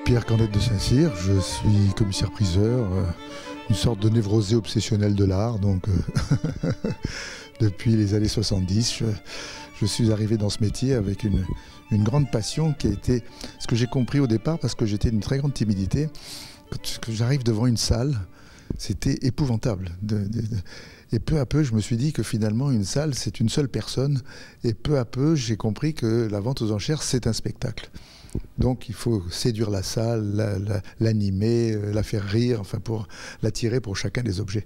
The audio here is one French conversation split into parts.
Pierre Cornette de Saint-Cyr, je suis commissaire-priseur, une sorte de névrosé obsessionnel de l'art. Donc, depuis les années 70, je suis arrivé dans ce métier avec une grande passion qui a été ce que j'ai compris au départ parce que j'étais d'une très grande timidité. Quand j'arrive devant une salle, c'était épouvantable. Et peu à peu, je me suis dit que finalement, une salle, c'est une seule personne. Et peu à peu, j'ai compris que la vente aux enchères, c'est un spectacle. Donc il faut séduire la salle, l'animer, la faire rire, enfin pour l'attirer pour chacun des objets.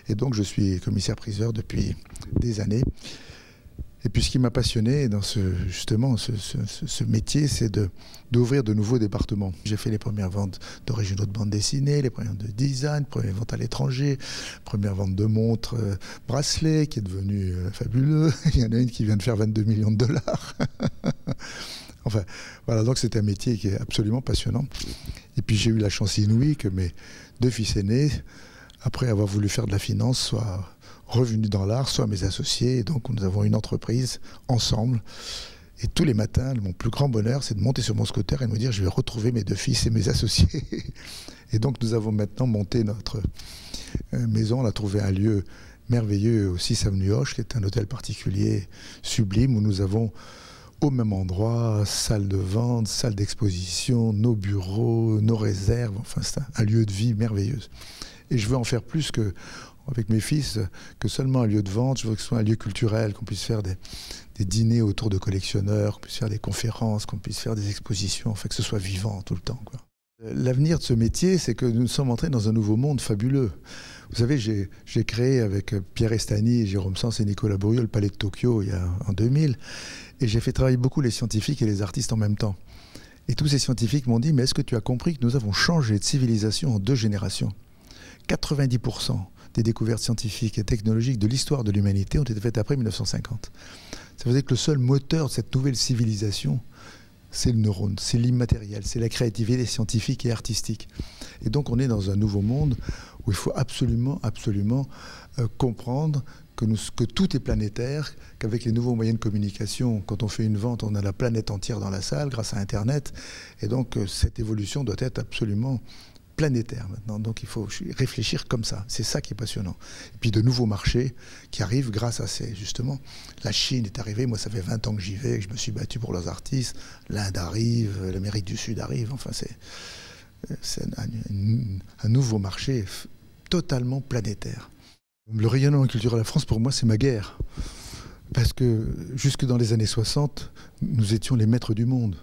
Et donc je suis commissaire-priseur depuis des années. Et puis ce qui m'a passionné dans ce métier, c'est d'ouvrir de nouveaux départements. J'ai fait les premières ventes d'originaux de bande dessinée, les premières de design, les premières ventes à l'étranger, première vente de montres, bracelets, qui est devenu fabuleux. Il y en a une qui vient de faire 22 millions de dollars. Enfin, voilà, donc c'est un métier qui est absolument passionnant. Et puis j'ai eu la chance inouïe que mes deux fils aînés, après avoir voulu faire de la finance, soient revenus dans l'art, soit mes associés. Et donc nous avons une entreprise ensemble. Et tous les matins, mon plus grand bonheur, c'est de monter sur mon scooter et de me dire je vais retrouver mes deux fils et mes associés. Et donc nous avons maintenant monté notre maison. On a trouvé un lieu merveilleux au 6 avenue Hoche, qui est un hôtel particulier sublime où nous avons au même endroit, salle de vente, salle d'exposition, nos bureaux, nos réserves, enfin c'est un lieu de vie merveilleuse. Et je veux en faire plus que, avec mes fils, que seulement un lieu de vente. Je veux que ce soit un lieu culturel, qu'on puisse faire des dîners autour de collectionneurs, qu'on puisse faire des conférences, qu'on puisse faire des expositions, enfin que ce soit vivant tout le temps, quoi. L'avenir de ce métier, c'est que nous sommes entrés dans un nouveau monde fabuleux. Vous savez, j'ai créé avec Pierre Estany, Jérôme Sens et Nicolas Bourrieux le Palais de Tokyo en 2000. Et j'ai fait travailler beaucoup les scientifiques et les artistes en même temps. Et tous ces scientifiques m'ont dit, mais est-ce que tu as compris que nous avons changé de civilisation en 2 générations ? 90% des découvertes scientifiques et technologiques de l'histoire de l'humanité ont été faites après 1950. Ça veut dire que le seul moteur de cette nouvelle civilisation, c'est le neurone, c'est l'immatériel, c'est la créativité scientifique et artistique. Et donc on est dans un nouveau monde où il faut absolument comprendre que tout est planétaire, qu'avec les nouveaux moyens de communication, quand on fait une vente, on a la planète entière dans la salle grâce à Internet. Et donc cette évolution doit être absolument planétaire maintenant. Donc il faut réfléchir comme ça. C'est ça qui est passionnant. Et puis de nouveaux marchés qui arrivent grâce à justement, la Chine est arrivée. Moi, ça fait 20 ans que j'y vais, que je me suis battu pour leurs artistes. L'Inde arrive, l'Amérique du Sud arrive. Enfin, c'est un nouveau marché totalement planétaire. Le rayonnement culturel de la France, pour moi, c'est ma guerre. Parce que jusque dans les années 60, nous étions les maîtres du monde.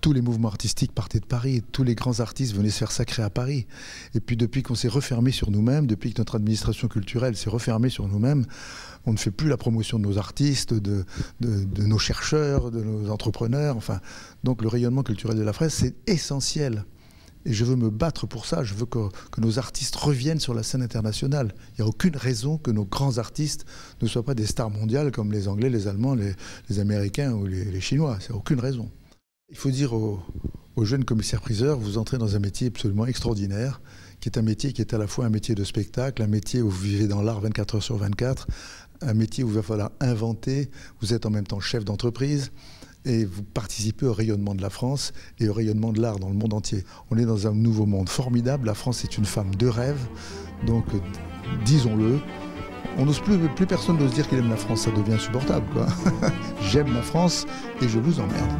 Tous les mouvements artistiques partaient de Paris, tous les grands artistes venaient se faire sacrer à Paris. Et puis depuis qu'on s'est refermé sur nous-mêmes, depuis que notre administration culturelle s'est refermée sur nous-mêmes, on ne fait plus la promotion de nos artistes, de nos chercheurs, de nos entrepreneurs. Enfin, donc le rayonnement culturel de la France, c'est essentiel. Et je veux me battre pour ça. Je veux que nos artistes reviennent sur la scène internationale. Il n'y a aucune raison que nos grands artistes ne soient pas des stars mondiales comme les Anglais, les Allemands, les Américains ou les Chinois. C'est aucune raison. Il faut dire aux jeunes commissaires-priseurs, vous entrez dans un métier absolument extraordinaire, qui est un métier qui est à la fois un métier de spectacle, un métier où vous vivez dans l'art 24 heures sur 24, un métier où il va falloir inventer, vous êtes en même temps chef d'entreprise, et vous participez au rayonnement de la France et au rayonnement de l'art dans le monde entier. On est dans un nouveau monde formidable, la France est une femme de rêve, donc disons-le. On n'ose plus personne n'ose dire qu'il aime la France, ça devient insupportable, quoi. J'aime la France et je vous emmerde.